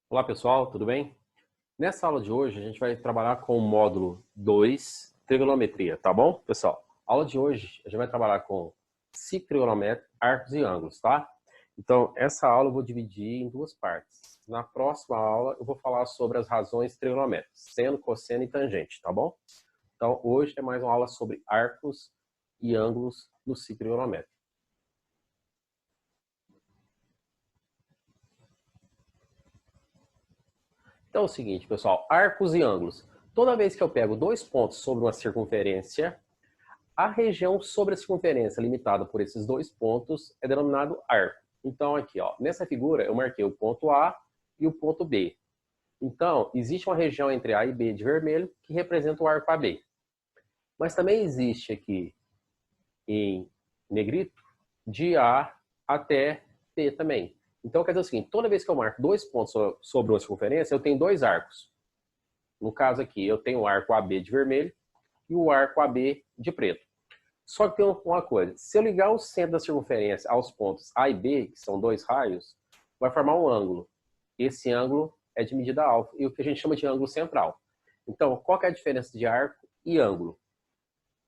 Olá pessoal, tudo bem? Nessa aula de hoje a gente vai trabalhar com o módulo 2, trigonometria, tá bom, pessoal? A aula de hoje a gente vai trabalhar com trigonometria, arcos e ângulos, tá? Então, essa aula eu vou dividir em duas partes. Na próxima aula eu vou falar sobre as razões trigonométricas, seno, cosseno e tangente, tá bom? Então, hoje é mais uma aula sobre arcos e ângulos no trigonométrico. Então é o seguinte, pessoal, arcos e ângulos. Toda vez que eu pego dois pontos sobre uma circunferência, a região sobre a circunferência limitada por esses dois pontos é denominado arco. Então aqui, ó, nessa figura eu marquei o ponto A e o ponto B. Então, existe uma região entre A e B de vermelho que representa o arco AB. Mas também existe aqui em negrito de A até B também. Então quer dizer o seguinte, toda vez que eu marco dois pontos sobre uma circunferência, eu tenho dois arcos. No caso aqui, eu tenho o arco AB de vermelho e o arco AB de preto. Só que tem uma coisa, se eu ligar o centro da circunferência aos pontos A e B, que são dois raios, vai formar um ângulo. Esse ângulo é de medida alfa, e o que a gente chama de ângulo central. Então, qual que é a diferença de arco e ângulo?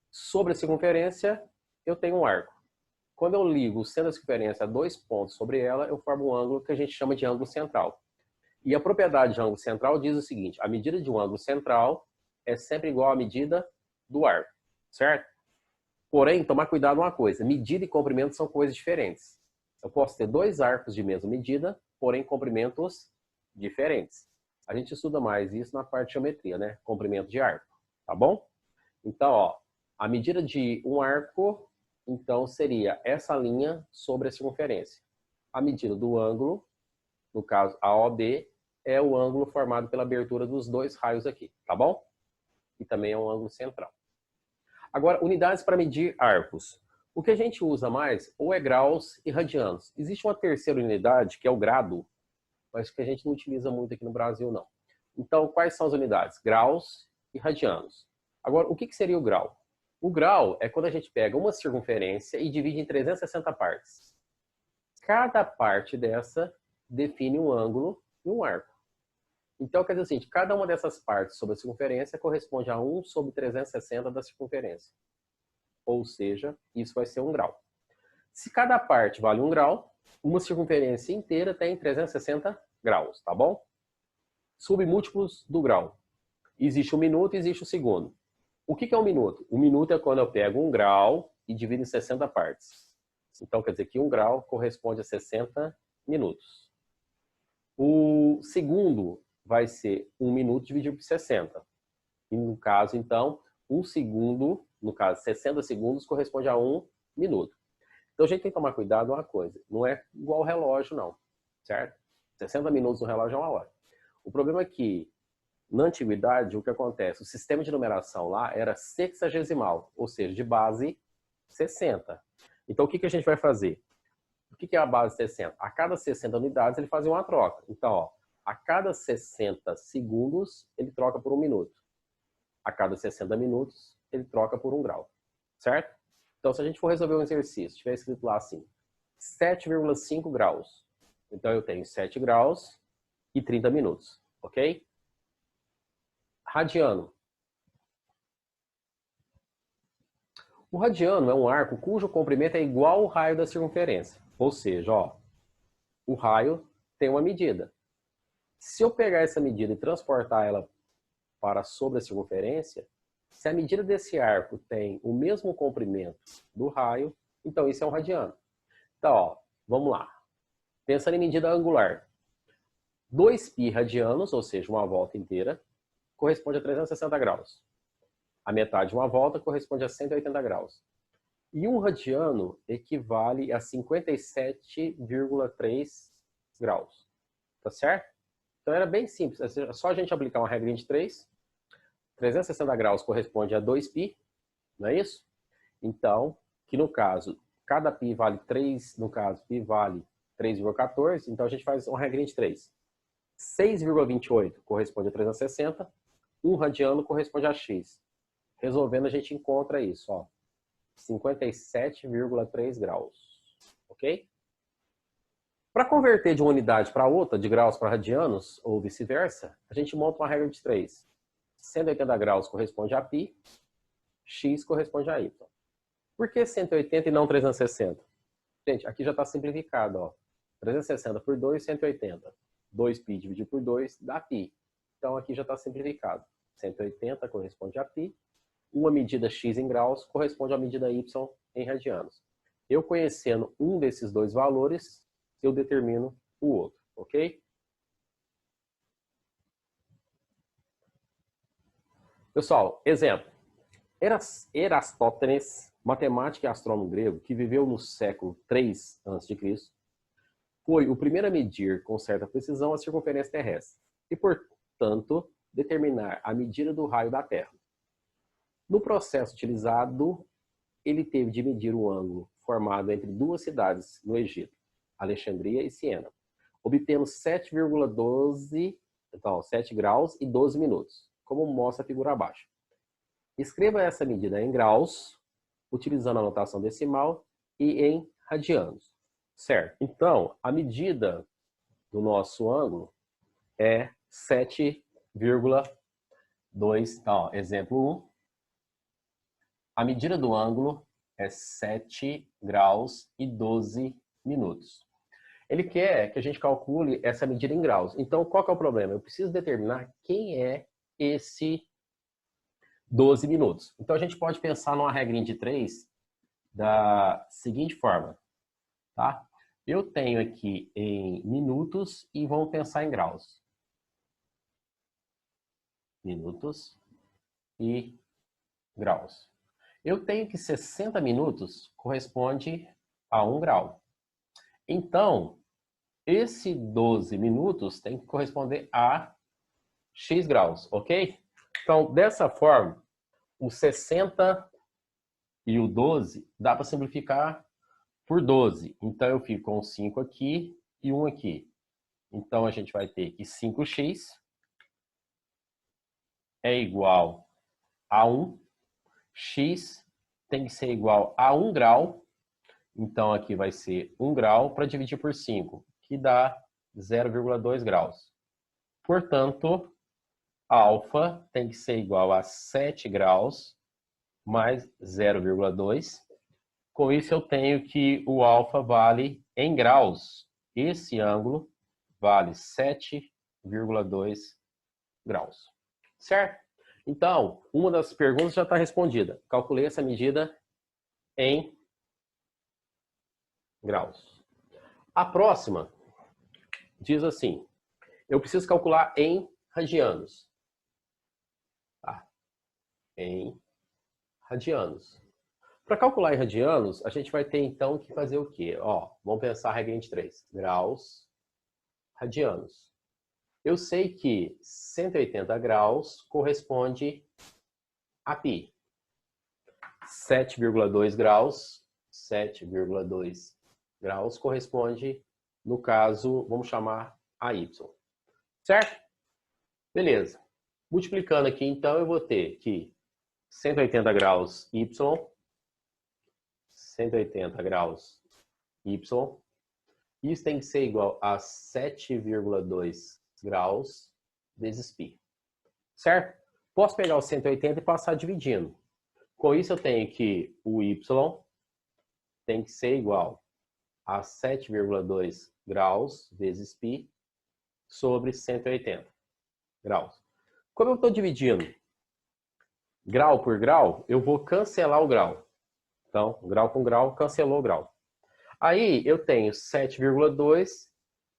Sobre a circunferência, eu tenho um arco. Quando eu ligo o centro da circunferência a dois pontos sobre ela, eu formo um ângulo que a gente chama de ângulo central. E a propriedade de ângulo central diz o seguinte, a medida de um ângulo central é sempre igual à medida do arco, certo? Porém, tomar cuidado com uma coisa, medida e comprimento são coisas diferentes. Eu posso ter dois arcos de mesma medida, porém comprimentos diferentes. A gente estuda mais isso na parte de geometria, né? Comprimento de arco, tá bom? Então, ó, a medida de um arco, então, seria essa linha sobre a circunferência. A medida do ângulo, no caso AOB, é o ângulo formado pela abertura dos dois raios aqui, tá bom? E também é um ângulo central. Agora, unidades para medir arcos. O que a gente usa mais ou é graus e radianos. Existe uma terceira unidade, que é o grado, mas que a gente não utiliza muito aqui no Brasil, não. Então, quais são as unidades? Graus e radianos. Agora, o que seria o grau? O grau é quando a gente pega uma circunferência e divide em 360 partes. Cada parte dessa define um ângulo e um arco. Então, quer dizer assim, cada uma dessas partes sobre a circunferência corresponde a 1 sobre 360 da circunferência. Ou seja, isso vai ser 1 grau. Se cada parte vale 1 grau, uma circunferência inteira tem 360 graus, tá bom? Submúltiplos do grau. Existe o minuto e existe o segundo. O que é um minuto? O minuto é quando eu pego 1 grau e divido em 60 partes. Então, quer dizer que 1 grau corresponde a 60 minutos. O segundo vai ser 1 minuto dividido por 60. E no caso, então, 1 segundo, no caso 60 segundos, corresponde a 1 minuto. Então a gente tem que tomar cuidado com uma coisa, não é igual ao relógio não, certo? 60 minutos no relógio é 1 hora. O problema é que, na antiguidade, o que acontece? O sistema de numeração lá era sexagesimal, ou seja, de base 60. Então o que a gente vai fazer? O que é a base 60? A cada 60 unidades ele fazia uma troca. Então, ó, a cada 60 segundos ele troca por 1 minuto. A cada 60 minutos ele troca por 1 grau, certo? Então, se a gente for resolver um exercício, tiver escrito lá assim, 7,5 graus. Então, eu tenho 7 graus e 30 minutos, ok? Radiano. O radiano é um arco cujo comprimento é igual ao raio da circunferência. Ou seja, ó, o raio tem uma medida. Se eu pegar essa medida e transportar ela para sobre a circunferência, se a medida desse arco tem o mesmo comprimento do raio, então isso é um radiano. Então, ó, vamos lá. Pensando em medida angular. 2π radianos, ou seja, uma volta inteira, corresponde a 360 graus. A metade de uma volta corresponde a 180 graus. E 1 radiano equivale a 57,3 graus. Tá certo? Então era bem simples. É só a gente aplicar uma regrinha de 3. 360 graus corresponde a 2π, não é isso? Então, que no caso, cada π vale 3, no caso, π vale 3,14, então a gente faz uma regrinha de 3. 6,28 corresponde a 360, 1 radiano corresponde a x. Resolvendo, a gente encontra isso, ó, 57,3 graus, ok? Para converter de uma unidade para outra, de graus para radianos, ou vice-versa, a gente monta uma regra de 3. 180 graus corresponde a π, x corresponde a y. Por que 180 e não 360? Gente, aqui já está simplificado. Ó. 360 por 2, 180. 2π dividido por 2 dá π. Então aqui já está simplificado. 180 corresponde a π. Uma medida x em graus corresponde à medida y em radianos. Eu conhecendo um desses dois valores, eu determino o outro, ok? Pessoal, exemplo. Erastótenes, matemático e astrônomo grego, que viveu no século III a.C., foi o primeiro a medir com certa precisão a circunferência terrestre e, portanto, determinar a medida do raio da Terra. No processo utilizado, ele teve de medir o ângulo formado entre duas cidades no Egito, Alexandria e Siena, obtendo 7,12, então 7 graus e 12 minutos, como mostra a figura abaixo. Escreva essa medida em graus, utilizando a notação decimal, e em radianos. Certo? Então, a medida do nosso ângulo é 7,2. Então, exemplo 1. A medida do ângulo é 7 graus e 12 minutos. Ele quer que a gente calcule essa medida em graus. Então, qual que é o problema? Eu preciso determinar quem é esse 12 minutos. Então, a gente pode pensar numa regrinha de 3 da seguinte forma. Tá? Eu tenho aqui em minutos e vamos pensar em graus. Minutos e graus. Eu tenho que 60 minutos corresponde a 1 grau. Então, esse 12 minutos tem que corresponder a x graus, ok? Então, dessa forma, o 60 e o 12 dá para simplificar por 12. Então, eu fico com 5 aqui e 1 aqui. Então, a gente vai ter que 5x é igual a 1. X tem que ser igual a 1 grau. Então, aqui vai ser 1 grau para dividir por 5, que dá 0,2 graus. Portanto, alfa tem que ser igual a 7 graus mais 0,2. Com isso, eu tenho que o alfa vale em graus. Esse ângulo vale 7,2 graus. Certo? Então, uma das perguntas já está respondida. Calculei essa medida em graus. A próxima diz assim, eu preciso calcular em radianos. Tá? Em radianos. Para calcular em radianos, a gente vai ter então que fazer o quê? Ó, vamos pensar a regra de 3. Graus, radianos. Eu sei que 180 graus corresponde a π. 7,2 graus, 7,2 graus corresponde, no caso, vamos chamar a y. Certo? Beleza. Multiplicando aqui, então, eu vou ter que 180 graus y, 180 graus y, isso tem que ser igual a 7,2 graus vezes π. Certo? Posso pegar o 180 e passar dividindo. Com isso, eu tenho que o y tem que ser igual a 7,2 graus vezes π sobre 180 graus. Como eu estou dividindo grau por grau, eu vou cancelar o grau. Então, grau com grau, cancelou o grau. Aí, eu tenho 7,2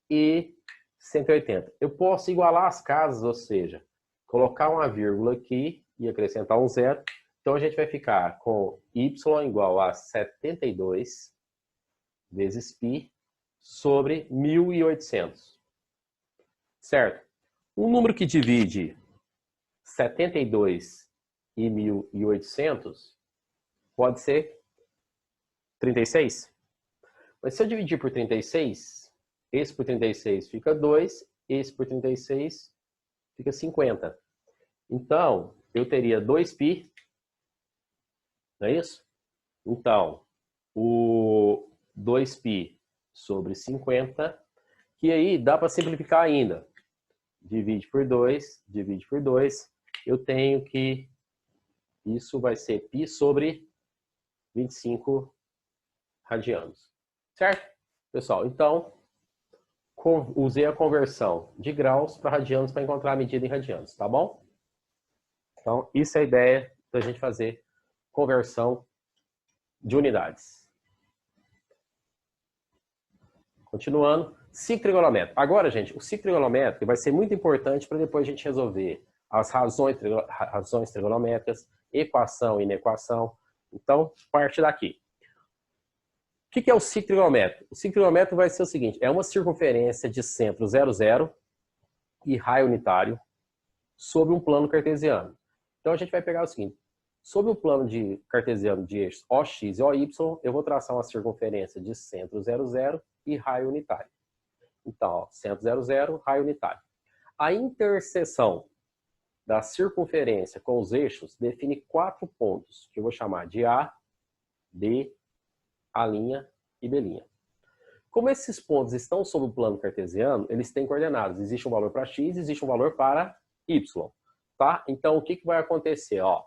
e 180. Eu posso igualar as casas, ou seja, colocar uma vírgula aqui e acrescentar um zero. Então, a gente vai ficar com y igual a 72 vezes π sobre 1.800. Certo? Um número que divide 72 e 1.800 pode ser 36. Mas se eu dividir por 36, esse por 36 fica 2, esse por 36 fica 50. Então, eu teria 2π, não é isso? Então, o 2π sobre 50, que aí dá para simplificar ainda. Divide por 2, divide por 2. Eu tenho que isso vai ser π sobre 25 radianos. Certo? Pessoal, então, usei a conversão de graus para radianos para encontrar a medida em radianos, tá bom? Então, isso é a ideia da gente fazer conversão de unidades. Continuando, ciclo trigonométrico. Agora, gente, o ciclo trigonométrico vai ser muito importante para depois a gente resolver as razões trigonométricas, equação e inequação. Então, parte daqui. O que é o ciclo trigonométrico? O ciclo trigonométrico vai ser o seguinte, é uma circunferência de centro 0, 0 e raio unitário sobre um plano cartesiano. Então, a gente vai pegar o seguinte, sobre o plano cartesiano de eixos OX e OY, eu vou traçar uma circunferência de centro 0, 0 e raio unitário. Então, ó, centro 0, 0, raio unitário. A interseção da circunferência com os eixos define 4 pontos, que eu vou chamar de A, B, A' e B'. Como esses pontos estão sob o plano cartesiano, eles têm coordenadas. Existe um valor para x, existe um valor para y. Tá? Então, o que vai acontecer? Ó,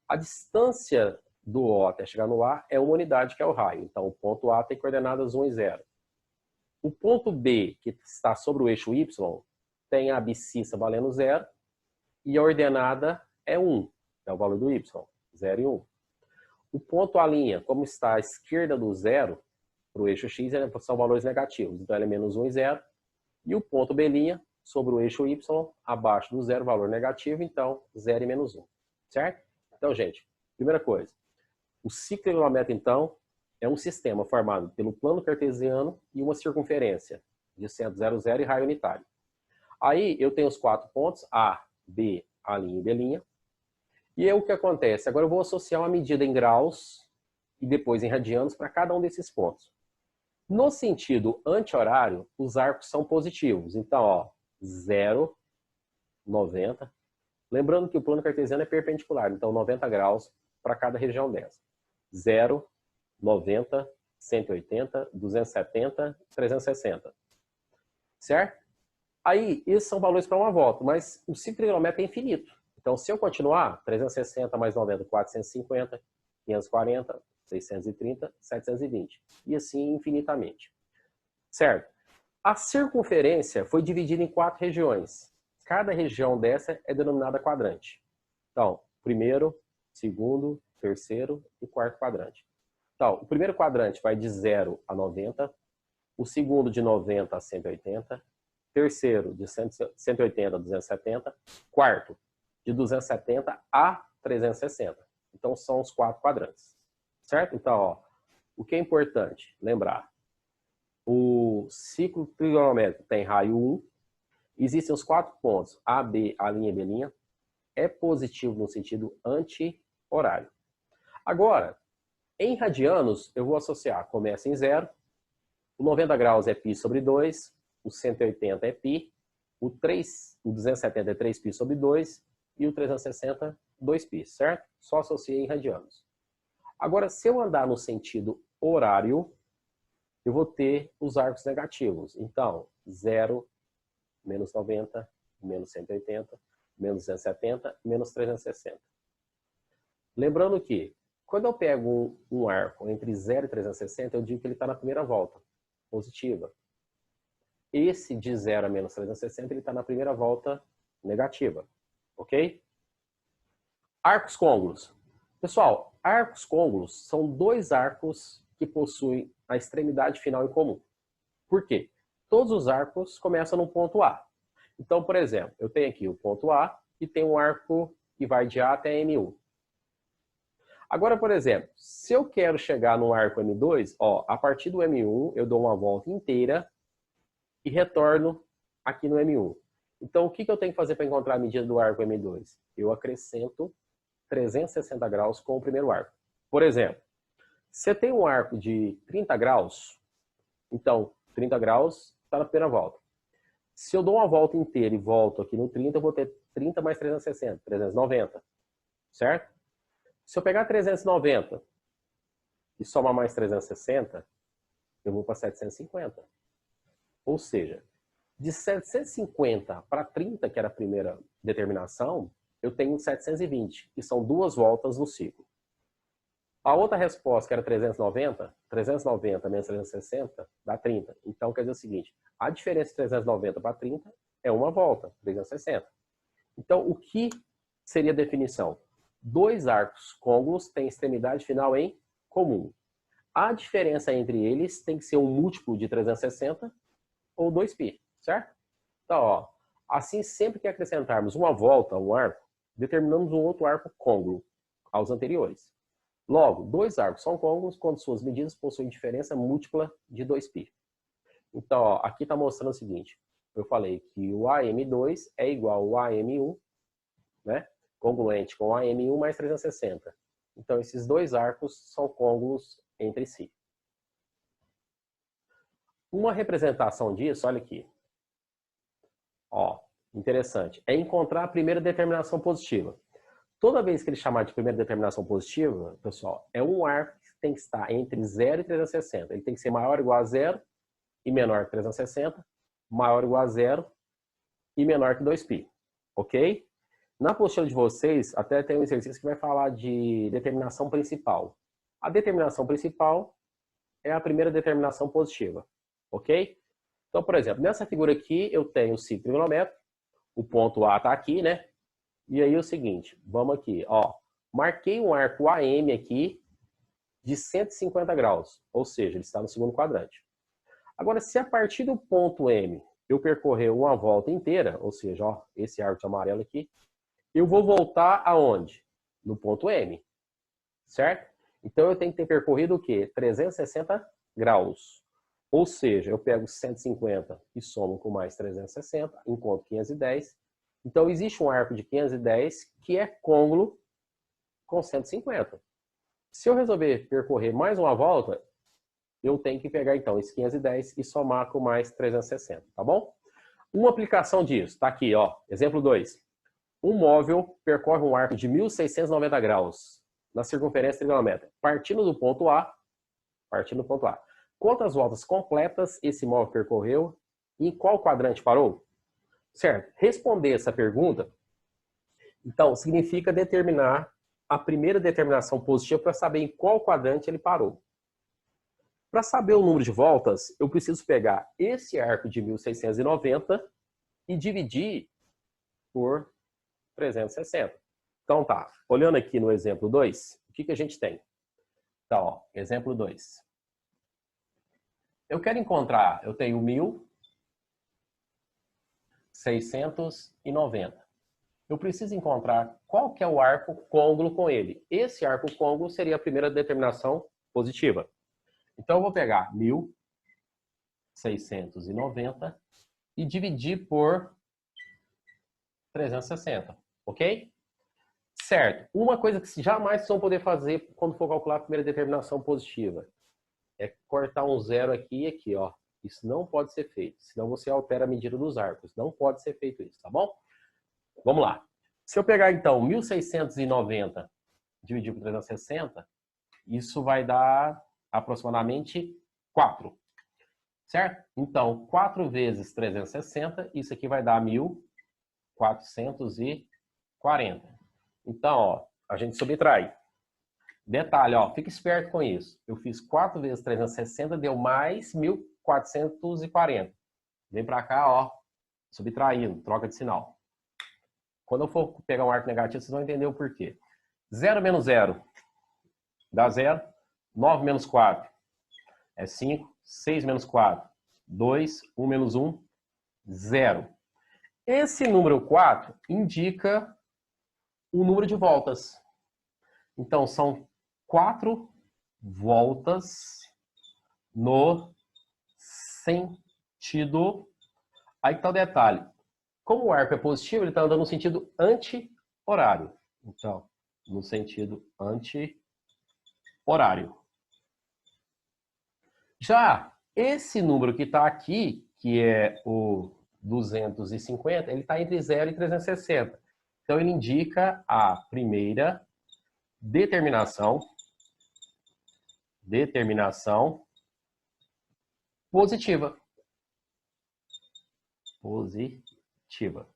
a distância do O até chegar no A é uma unidade, que é o raio. Então, o ponto A tem coordenadas 1 e 0. O ponto B, que está sobre o eixo y, tem a abscissa valendo 0 e a ordenada é 1, é o valor do y, 0 e 1. O ponto A', como está à esquerda do 0, para o eixo x, são valores negativos, então ele é menos 1 e 0. E o ponto B', sobre o eixo y, abaixo do 0, valor negativo, então 0 e menos 1, certo? Então, gente, primeira coisa, o ciclo trigonométrico, então, é um sistema formado pelo plano cartesiano e uma circunferência de centro 0, 0 e raio unitário. Aí eu tenho os 4 pontos, A, B, A' e B'. E aí o que acontece? Agora eu vou associar uma medida em graus e depois em radianos para cada um desses pontos. No sentido anti-horário, os arcos são positivos. Então, ó, 0, 90. Lembrando que o plano cartesiano é perpendicular, então 90 graus para cada região dessa. 0, 90, 180, 270, 360. Certo? Aí, esses são valores para uma volta, mas o ciclo trigonométrico é infinito. Então, se eu continuar, 360 mais 90, 450, 540, 630, 720. E assim infinitamente. Certo? A circunferência foi dividida em 4 regiões. Cada região dessa é denominada quadrante. Então, primeiro, segundo, terceiro e quarto quadrante. Então, o primeiro quadrante vai de 0 a 90, o segundo de 90 a 180, terceiro de 180 a 270, quarto de 270 a 360. Então, são os 4 quadrantes. Certo? Então, ó, o que é importante lembrar? O ciclo trigonométrico tem raio 1, existem os 4 pontos A, B, A' e B', é positivo no sentido anti-horário. Agora, em radianos, eu vou associar, começa em 0, o 90 graus é π sobre 2, o 180 é π, o 270 é 3π sobre 2 e o 360, 2π, certo? Só associei em radianos. Agora, se eu andar no sentido horário, eu vou ter os arcos negativos. Então, 0, menos 90, menos 180, menos 270, menos 360. Lembrando que, quando eu pego um arco entre 0 e 360, eu digo que ele está na primeira volta, positiva. Esse de 0 a menos 360, ele está na primeira volta negativa. Ok? Arcos côngruos. Pessoal, arcos côngruos são 2 arcos que possuem a extremidade final em comum. Por quê? Todos os arcos começam no ponto A. Então, por exemplo, eu tenho aqui o ponto A e tem um arco que vai de A até M1. Agora, por exemplo, se eu quero chegar no arco M2, ó, a partir do M1 eu dou uma volta inteira e retorno aqui no M1. Então, o que eu tenho que fazer para encontrar a medida do arco M2? Eu acrescento 360 graus com o primeiro arco. Por exemplo, se eu tenho um arco de 30 graus, então 30 graus está na primeira volta. Se eu dou uma volta inteira e volto aqui no 30, eu vou ter 30 mais 360, 390. Certo? Se eu pegar 390 e somar mais 360, eu vou para 750. Ou seja, de 750 para 30, que era a primeira determinação, eu tenho 720, que são 2 voltas no ciclo. A outra resposta, que era 390, 390 menos 360 dá 30. Então, quer dizer o seguinte, a diferença de 390 para 30 é uma volta, 360. Então, o que seria a definição? 2 arcos côngulos têm extremidade final em comum. A diferença entre eles tem que ser um múltiplo de 360 ou 2π, certo? Então, ó, assim, sempre que acrescentarmos uma volta a um arco, determinamos um outro arco côngruo aos anteriores. Logo, 2 arcos são côngruos quando suas medidas possuem diferença múltipla de 2π. Então, ó, aqui está mostrando o seguinte. Eu falei que o AM2 é igual ao AM1, né? Congruente com o AM1 mais 360. Então, esses 2 arcos são côngruos entre si. Uma representação disso, olha aqui. Ó, interessante. É encontrar a primeira determinação positiva. Toda vez que ele chamar de primeira determinação positiva, pessoal, é um arco que tem que estar entre 0 e 360. Ele tem que ser maior ou igual a 0 e menor que 360, maior ou igual a 0 e menor que 2π. Ok? Na apostila de vocês, até tem um exercício que vai falar de determinação principal. A determinação principal é a primeira determinação positiva. Ok? Então, por exemplo, nessa figura aqui, eu tenho o ciclo trigonométrico. O ponto A está aqui, né? E aí é o seguinte, vamos aqui, ó. Marquei um arco AM aqui de 150 graus, ou seja, ele está no segundo quadrante. Agora, se a partir do ponto M eu percorrer uma volta inteira, ou seja, ó, esse arco de amarelo aqui, eu vou voltar aonde? No ponto M, certo? Então eu tenho que ter percorrido o quê? 360 graus. Ou seja, eu pego 150 e somo com mais 360, encontro 510. Então, existe um arco de 510 que é côngruo com 150. Se eu resolver percorrer mais uma volta, eu tenho que pegar, então, esse 510 e somar com mais 360, tá bom? Uma aplicação disso, tá aqui, ó, exemplo 2. Um móvel percorre um arco de 1.690 graus na circunferência trigonométrica, partindo do ponto A. Quantas voltas completas esse móvel percorreu e em qual quadrante parou? Certo? Responder essa pergunta, então, significa determinar a primeira determinação positiva para saber em qual quadrante ele parou. Para saber o número de voltas, eu preciso pegar esse arco de 1.690 e dividir por 360. Então tá, olhando aqui no exemplo 2, o que a gente tem? Então, ó, exemplo 2. Eu quero encontrar, eu tenho 1.690. Eu preciso encontrar qual que é o arco côngruo com ele. Esse arco côngruo seria a primeira determinação positiva. Então, eu vou pegar 1.690 e dividir por 360, ok? Certo. Uma coisa que jamais vocês vão poder fazer quando for calcular a primeira determinação positiva é cortar um zero aqui e aqui, ó. Isso não pode ser feito, senão você altera a medida dos arcos. Não pode ser feito isso, tá bom? Vamos lá. Se eu pegar, então, 1.690 dividir por 360, isso vai dar aproximadamente 4, certo? Então, 4 vezes 360, isso aqui vai dar 1.440. Então, ó, a gente subtrai. Detalhe, ó, fica esperto com isso. Eu fiz 4 vezes 360, deu mais 1.440. Vem para cá, ó, subtraindo, troca de sinal. Quando eu for pegar um arco negativo, vocês vão entender o porquê. 0 menos 0 dá 0. 9 menos 4 é 5. 6 menos 4, 2. 1 menos 1, 0. Esse número 4 indica o número de voltas. Então, são 4 voltas no sentido... Aí está o detalhe. Como o arco é positivo, ele está andando no sentido anti-horário. Então, no sentido anti-horário. Já esse número que está aqui, que é o 250, ele está entre 0 e 360. Então, ele indica a primeira determinação positiva. Positiva.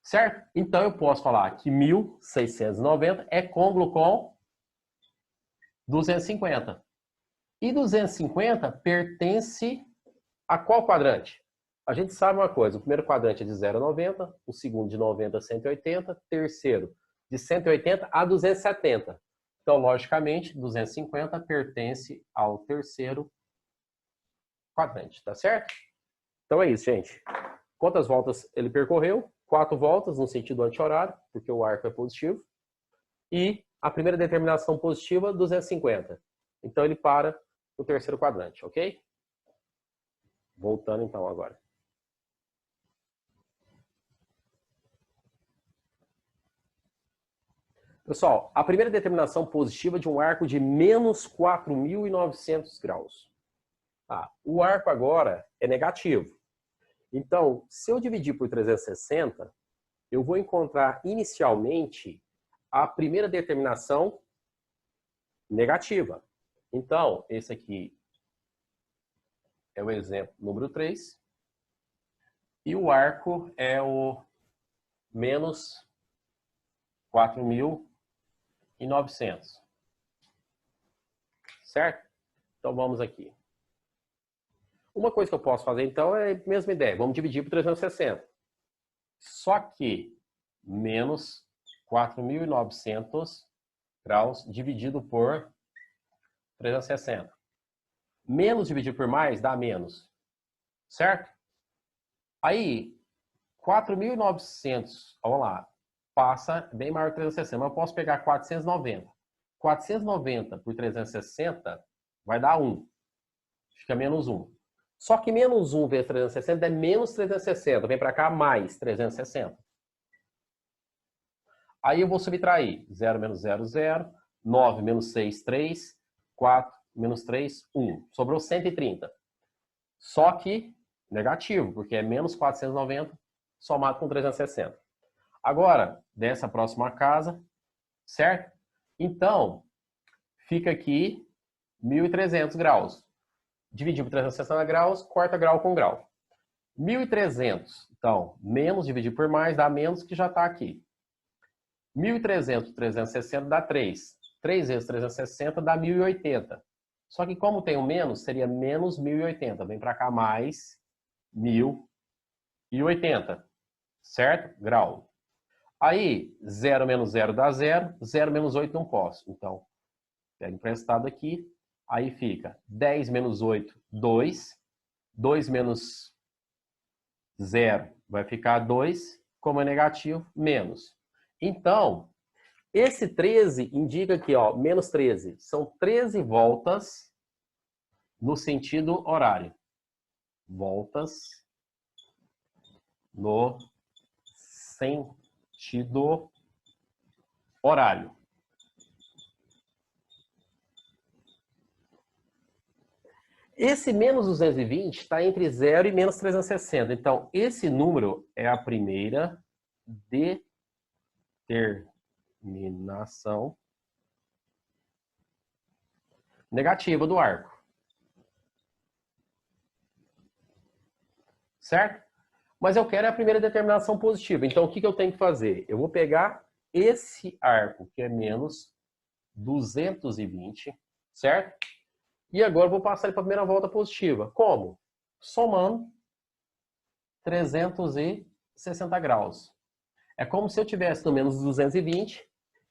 Certo? Então, eu posso falar que 1.690 é côngruo com 250. E 250 pertence a qual quadrante? A gente sabe uma coisa, o primeiro quadrante é de 0 a 90, o segundo de 90 a 180, terceiro de 180 a 270. Então, logicamente, 250 pertence ao terceiro quadrante, tá certo? Então é isso, gente. Quantas voltas ele percorreu? 4 voltas no sentido anti-horário, porque o arco é positivo. E a primeira determinação positiva, 250. Então ele para no terceiro quadrante, ok? Voltando então agora. Pessoal, a primeira determinação positiva de um arco de menos 4.900 graus. O arco agora é negativo. Então, se eu dividir por 360, eu vou encontrar inicialmente a primeira determinação negativa. Então, esse aqui é o exemplo número 3. E o arco é o menos 4.900. Certo? Então, vamos aqui. Uma coisa que eu posso fazer, então, é a mesma ideia. Vamos dividir por 360. Só que menos 4.900 graus dividido por 360. Menos dividido por mais dá menos. Certo? Aí, 4.900, vamos lá, passa bem maior que 360, mas eu posso pegar 490. 490 por 360 vai dar 1. Fica menos 1. Só que menos 1 vezes 360 é menos 360. Vem para cá mais 360. Aí eu vou subtrair 0 menos 0, 0. 9 menos 6, 3. 4 menos 3, 1. Sobrou 130. Só que negativo, porque é menos 490 somado com 360. Agora, dessa próxima casa, certo? Então, fica aqui 1.300 graus. Dividir por 360 graus, corta grau com grau. 1.300, então, menos dividir por mais dá menos, que já está aqui. 1.300 por 360 dá 3. 3 vezes 360 dá 1.080. Só que como tem um menos, seria menos 1.080. Vem para cá mais 1.080. Certo? Grau. Aí, 0 menos 0 dá 0. 0 menos 8 não posso. Então, pega emprestado aqui. Aí fica 10 menos 8, 2. 2 menos 0 vai ficar 2. Como é negativo, menos. Então, esse 13 indica que, ó, menos 13. São 13 voltas no sentido horário. Voltas no sentido horário. Esse menos 220 está entre 0 e menos 360. Então, esse número é a primeira determinação negativa do arco. Certo? Mas eu quero a primeira determinação positiva. Então, o que eu tenho que fazer? Eu vou pegar esse arco, que é menos 220, certo? E agora eu vou passar ele para a primeira volta positiva. Como? Somando 360 graus. É como se eu tivesse no menos 220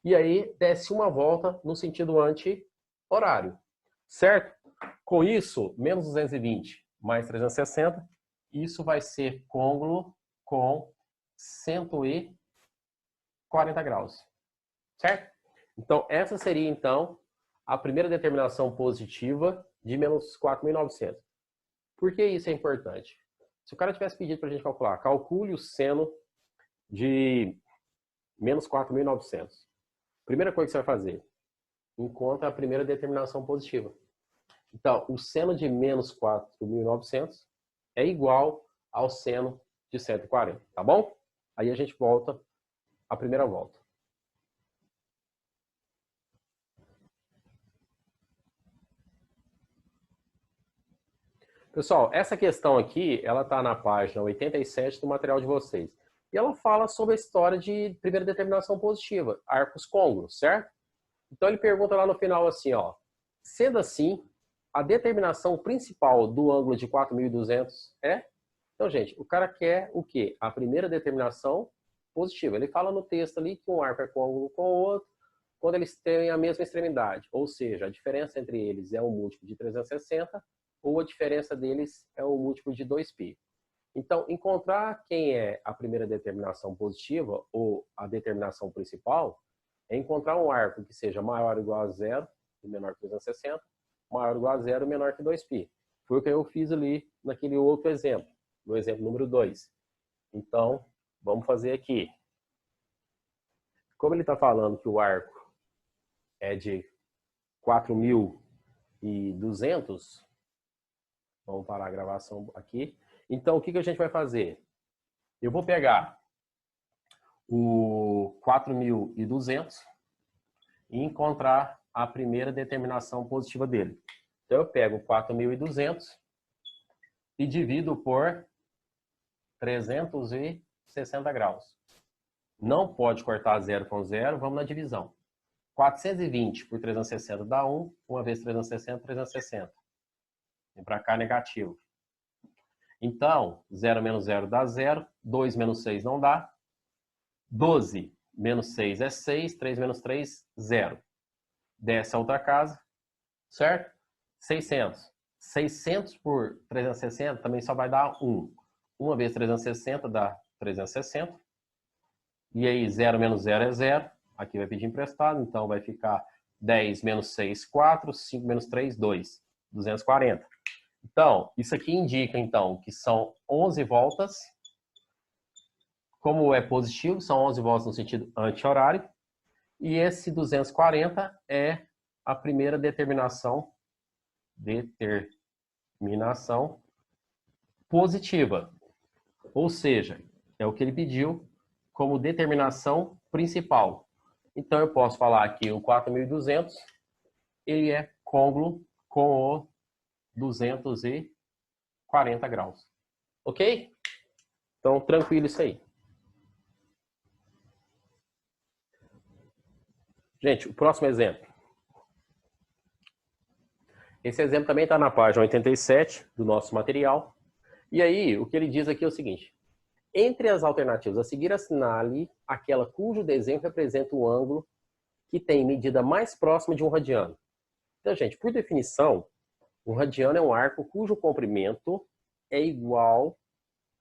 e aí desse uma volta no sentido anti-horário. Certo? Com isso, menos 220 mais 360, isso vai ser côngruo com 140 graus. Certo? Então, essa seria, então, a primeira determinação positiva de menos 4.900. Por que isso é importante? Se o cara tivesse pedido para a gente calcular, calcule o seno de menos 4.900. Primeira coisa que você vai fazer, encontra a primeira determinação positiva. Então, o seno de menos 4.900 é igual ao seno de 140, tá bom? Aí a gente volta à primeira volta. Pessoal, essa questão aqui, ela está na página 87 do material de vocês. E ela fala sobre a história de primeira determinação positiva, arcos côngruos, certo? Então ele pergunta lá no final assim, ó, sendo assim, a determinação principal do ângulo de 4.200 é... Então, gente, o cara quer o quê? A primeira determinação positiva. Ele fala no texto ali que um arco é côngruo com o outro quando eles têm a mesma extremidade. Ou seja, a diferença entre eles é um múltiplo de 360 ou a diferença deles é um múltiplo de 2π. Então, encontrar quem é a primeira determinação positiva ou a determinação principal é encontrar um arco que seja maior ou igual a 0 e menor que 360, maior ou igual a 0 e menor que 2π. Foi o que eu fiz ali naquele outro exemplo, no exemplo número 2. Então, vamos fazer aqui. Como ele está falando que o arco é de 4.200, vamos parar a gravação aqui. Então, o que a gente vai fazer? Eu vou pegar o 4.200 e encontrar a primeira determinação positiva dele. Então, eu pego 4.200 e divido por 360 graus. Não pode cortar 0 com 0, vamos na divisão. 420 por 360 dá 1, 1 vezes 360, 360. Vem para cá, negativo. Então, 0 menos 0 dá 0, 2 menos 6 não dá. 12 menos 6 é 6, 3 menos 3, 0. Desce a outra casa, certo? 600. 600 por 360 também só vai dar 1. 1 vezes 360 dá 360. E aí, 0 menos 0 é 0. Aqui vai pedir emprestado, então vai ficar 10 menos 6, 4. 5 menos 3, 2. 240. Então, isso aqui indica, então, que são 11 voltas. Como é positivo, são 11 voltas no sentido anti-horário. E esse 240 é a primeira determinação positiva. Ou seja, é o que ele pediu como determinação principal. Então, eu posso falar que o 4.200 ele é côngruo com o 240 graus. Ok? Então, tranquilo isso aí. Gente, o próximo exemplo. Esse exemplo também está na página 87 do nosso material. E aí, o que ele diz aqui é o seguinte. Entre as alternativas a seguir, assinale aquela cujo desenho representa o ângulo que tem medida mais próxima de um radiano. Então, gente, por definição, um radiano é um arco cujo comprimento é igual,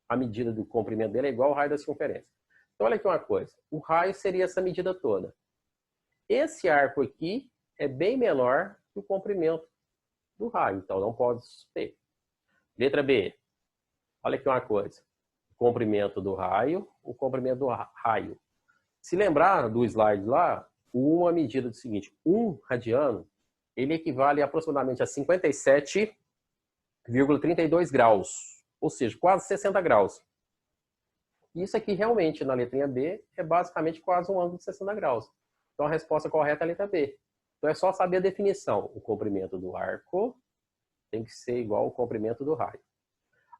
a medida do comprimento dele é igual ao raio da circunferência. Então, olha aqui uma coisa. O raio seria essa medida toda. Esse arco aqui é bem menor que o comprimento do raio, então não pode ter. Letra B. Olha aqui uma coisa. O comprimento do raio, o comprimento do raio. Se lembrar do slide lá, uma medida do seguinte, um radiano, ele equivale aproximadamente a 57,32 graus, ou seja, quase 60 graus. Isso aqui realmente, na letrinha B, é basicamente quase um ângulo de 60 graus. Então a resposta correta é a letra B. Então é só saber a definição. O comprimento do arco tem que ser igual ao comprimento do raio.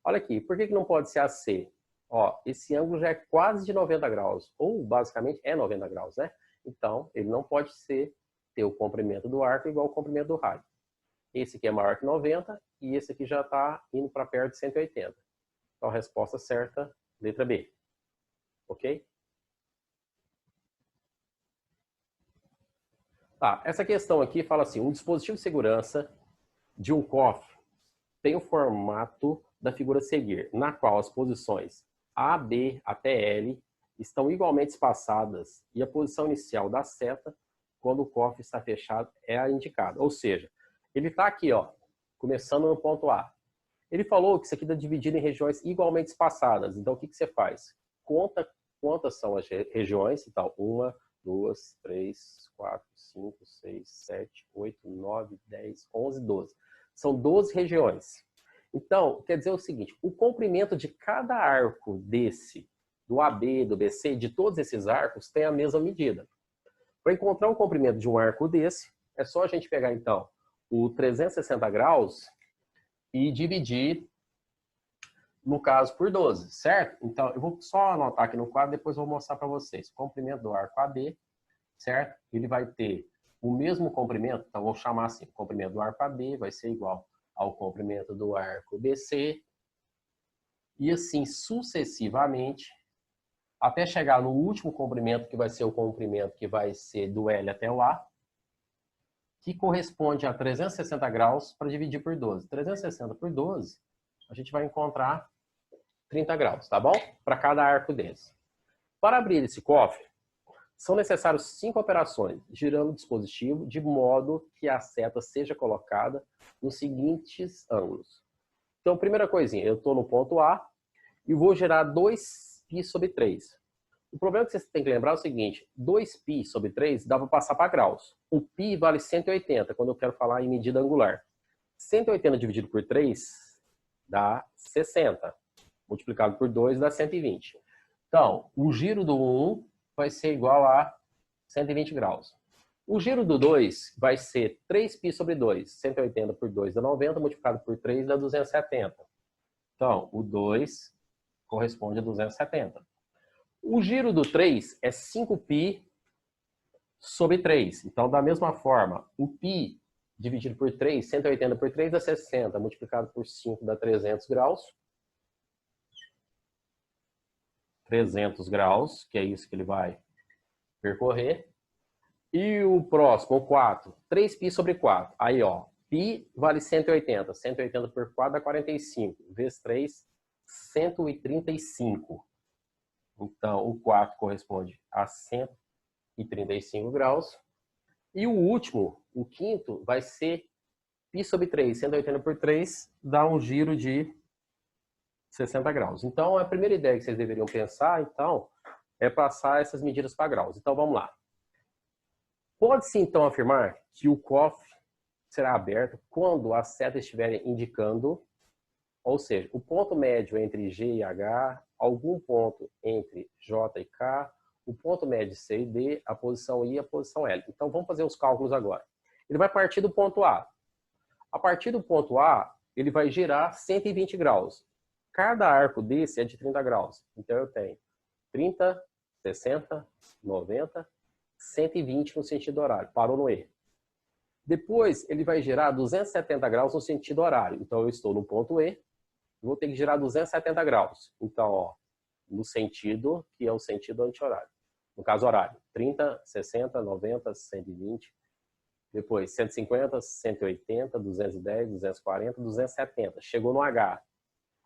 Olha aqui, por que não pode ser AC? Ó, esse ângulo já é quase de 90 graus, ou basicamente é 90 graus, né? Então, ele não pode ter o comprimento do arco igual ao comprimento do raio. Esse aqui é maior que 90 e esse aqui já está indo para perto de 180. Então, a resposta certa, letra B. Ok? Tá, essa questão aqui fala assim, um dispositivo de segurança de um cofre tem o formato da figura a seguir, na qual as posições A, B até L estão igualmente espaçadas e a posição inicial da seta, quando o cofre está fechado, é a indicada. Ou seja, ele está aqui, ó, começando no ponto A. Ele falou que isso aqui está dividido em regiões igualmente espaçadas. Então, o que você faz? Conta quantas são as regiões. Então, 1, 2, 3, 4, 5, 6, 7, 8, 9, 10, 11, 12. São 12 regiões. Então, quer dizer o seguinte, o comprimento de cada arco desse, do AB, do BC, de todos esses arcos, tem a mesma medida. Para encontrar o comprimento de um arco desse, é só a gente pegar, então, o 360 graus e dividir, no caso, por 12, certo? Então, eu vou só anotar aqui no quadro, depois eu vou mostrar para vocês. O comprimento do arco AB, certo? Ele vai ter o mesmo comprimento, então vou chamar assim, o comprimento do arco AB vai ser igual ao comprimento do arco BC, e assim sucessivamente, até chegar no último comprimento, que vai ser o comprimento que vai ser do L até o A, que corresponde a 360 graus para dividir por 12. 360 por 12, a gente vai encontrar 30 graus, tá bom? Para cada arco desse. Para abrir esse cofre, são necessárias 5 operações, girando o dispositivo de modo que a seta seja colocada nos seguintes ângulos. Então, primeira coisinha, eu estou no ponto A e vou gerar 2π sobre 3. O problema que você tem que lembrar é o seguinte, 2π sobre 3 dá para passar para graus. O π vale 180, quando eu quero falar em medida angular. 180 dividido por 3 dá 60. Multiplicado por 2 dá 120. Então, o giro do 1 vai ser igual a 120 graus. O giro do 2 vai ser 3π sobre 2. 180 por 2 dá 90, multiplicado por 3 dá 270. Então, o 2 corresponde a 270. O giro do 3 é 5π sobre 3. Então, da mesma forma, o π dividido por 3, 180 por 3 dá 60, multiplicado por 5 dá 300 graus. 300 graus, que é isso que ele vai percorrer. E o próximo, o 4, 3π sobre 4. Aí, ó, π vale 180. 180 por 4 dá 45. Vezes 3, 135. Então, o 4 corresponde a 135 graus. E o último, o quinto, vai ser π sobre 3. 180 por 3 dá um giro de 60 graus. Então, a primeira ideia que vocês deveriam pensar, então, é passar essas medidas para graus. Então, vamos lá. Pode-se, então, afirmar que o cofre será aberto quando as setas estiverem indicando, ou seja, o ponto médio entre G e H, algum ponto entre J e K, o ponto médio C e D, a posição I e a posição L. Então, vamos fazer os cálculos agora. Ele vai partir do ponto A. A partir do ponto A, ele vai girar 120 graus. Cada arco desse é de 30 graus. Então, eu tenho 30, 60, 90, 120 no sentido horário. Parou no E. Depois, ele vai girar 270 graus no sentido horário. Então, eu estou no ponto E. Vou ter que girar 270 graus. Então, ó, no sentido que é o sentido anti-horário. No caso, horário. 30, 60, 90, 120. Depois, 150, 180, 210, 240, 270. Chegou no H.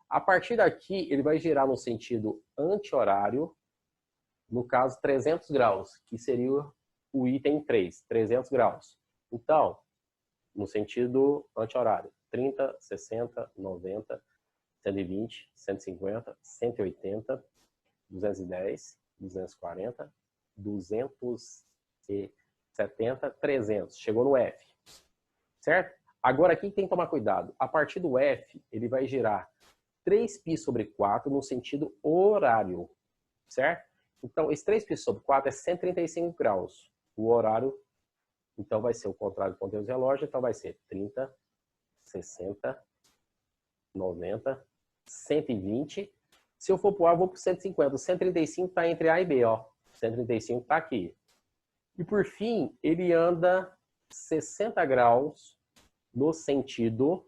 A partir daqui, ele vai girar no sentido anti-horário, no caso 300 graus, que seria o item 3, 300 graus. Então, no sentido anti-horário, 30, 60, 90, 120, 150, 180, 210, 240, 270, 300. Chegou no F, certo? Agora aqui tem que tomar cuidado. A partir do F, ele vai girar 3π sobre 4 no sentido horário, certo? Então, esse 3π sobre 4 é 135 graus. O horário, então, vai ser o contrário do ponteiro do relógio. Então, vai ser 30, 60, 90, 120. Se eu for para o A, eu vou para o 150. O 135 está entre A e B, ó. 135 está aqui. E, por fim, ele anda 60 graus no sentido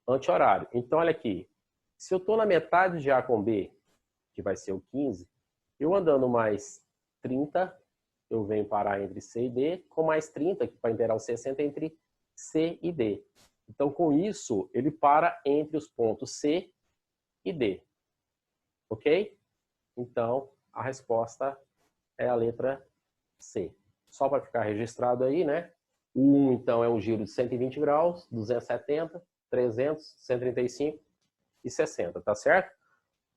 anti-horário. Então, olha aqui. Se eu estou na metade de A com B, que vai ser o 15, eu andando mais 30, eu venho parar entre C e D, com mais 30, que para inteirar o 60 entre C e D. Então, com isso, ele para entre os pontos C e D. Ok? Então, a resposta é a letra C. Só para ficar registrado aí, né? O 1, então, é um giro de 120 graus, 270, 300, 135 e 60, tá certo?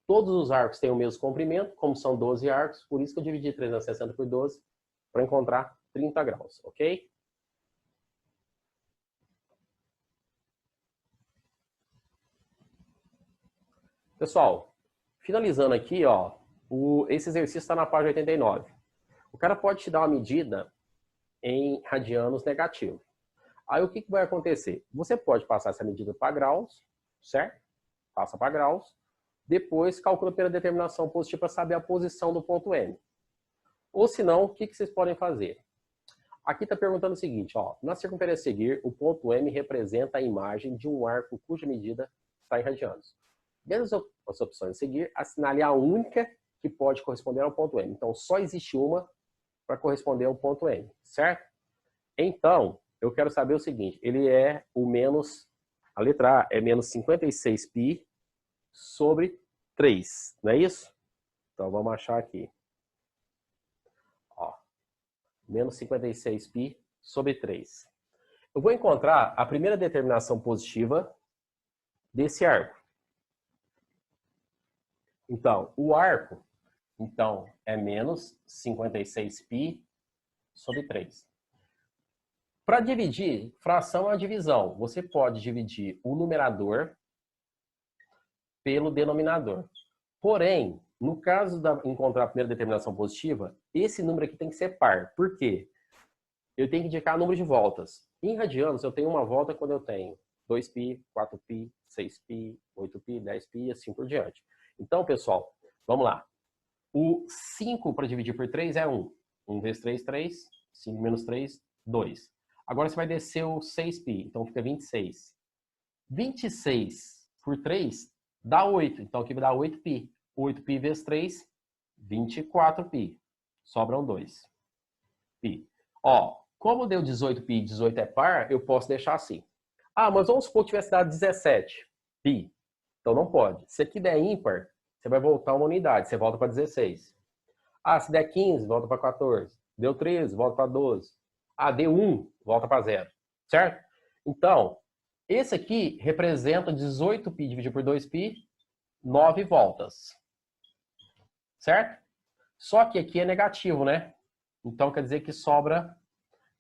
Todos os arcos têm o mesmo comprimento, como são 12 arcos, por isso que eu dividi 360 por 12 para encontrar 30 graus, ok? Pessoal, finalizando aqui, ó, esse exercício está na página 89. O cara pode te dar uma medida em radianos negativo. Aí o que vai acontecer? Você pode passar essa medida para graus, certo? Passa para graus. Depois calcula pela determinação positiva para saber a posição do ponto M. Ou se não, o que vocês podem fazer? Aqui está perguntando o seguinte, ó, na circunferência a seguir, o ponto M representa a imagem de um arco cuja medida está em radianos. Dentro das opções a seguir, assinale a única que pode corresponder ao ponto M. Então, só existe uma para corresponder ao ponto M, certo? Então, eu quero saber o seguinte, ele é o menos, a letra A é menos 56π sobre 3, não é isso? Então, vamos achar aqui. Ó, menos 56π sobre 3. Eu vou encontrar a primeira determinação positiva desse arco. Então, o arco é menos 56π sobre 3. Para dividir, fração é uma divisão. Você pode dividir o numerador pelo denominador. Porém, no caso de encontrar a primeira determinação positiva, esse número aqui tem que ser par. Por quê? Eu tenho que indicar número de voltas. Em radianos, eu tenho uma volta quando eu tenho 2π, 4π, 6π, 8π, 10π e assim por diante. Então, pessoal, vamos lá. O 5 para dividir por 3 é 1. 1 vezes 3, 3. 5 menos 3, 2. Agora você vai descer o 6π, então fica 26. 26 por 3 dá 8, então aqui vai dar 8π. 8π vezes 3, 24π. Sobram 2. Π. Ó, como deu 18π e 18 é par, eu posso deixar assim. Ah, mas vamos supor que tivesse dado 17π. Então não pode. Se aqui der ímpar, você vai voltar uma unidade, você volta para 16. Ah, se der 15, volta para 14. Deu 13, volta para 12. Ah, deu 1, volta para 0. Certo? Então, esse aqui representa 18π dividido por 2π, 9 voltas. Certo? Só que aqui é negativo, né? Então, quer dizer que sobra,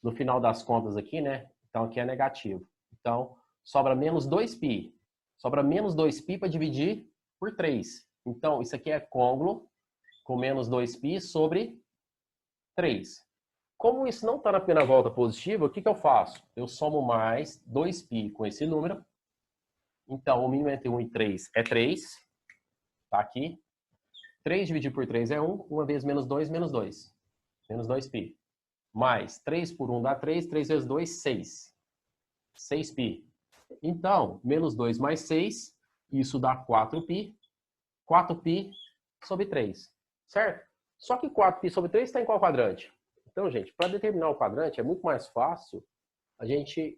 no final das contas aqui, né? Então, aqui é negativo. Então, sobra menos 2π. Sobra menos 2π para dividir por 3. Então, isso aqui é côngruo com menos 2π sobre 3. Como isso não está na primeira volta positiva, o que eu faço? Eu somo mais 2π com esse número. Então, o mínimo entre 1 e 3 é 3. Está aqui. 3 dividido por 3 é 1. 1 vezes menos 2, menos 2. Menos 2π. Mais 3 por 1 dá 3. 3 vezes 2, 6. 6π. Então, menos 2 mais 6, isso dá 4π. 4π sobre 3. Certo? Só que 4π sobre 3 está em qual quadrante? Então, gente, para determinar o quadrante é muito mais fácil a gente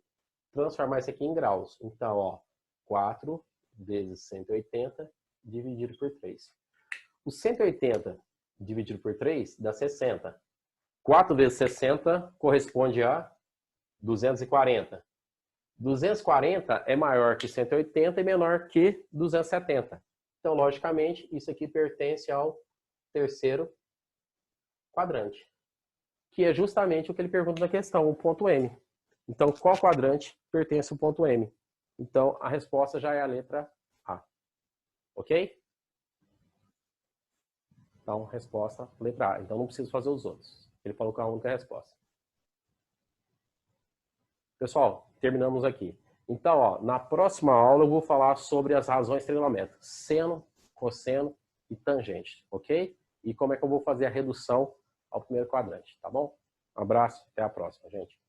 transformar isso aqui em graus. Então, ó, 4 vezes 180 dividido por 3. O 180 dividido por 3 dá 60. 4 vezes 60 corresponde a 240. 240 é maior que 180 e menor que 270. Então, logicamente, isso aqui pertence ao terceiro quadrante, que é justamente o que ele pergunta na questão, o ponto M. Então, qual quadrante pertence ao ponto M? Então, a resposta já é a letra A. Ok? Então, resposta, letra A. Então, não preciso fazer os outros. Ele falou que é a única resposta. Pessoal, terminamos aqui. Então, ó, na próxima aula eu vou falar sobre as razões de trigonométrica. Seno, cosseno e tangente, ok? E como é que eu vou fazer a redução ao primeiro quadrante, tá bom? Um abraço, até a próxima, gente.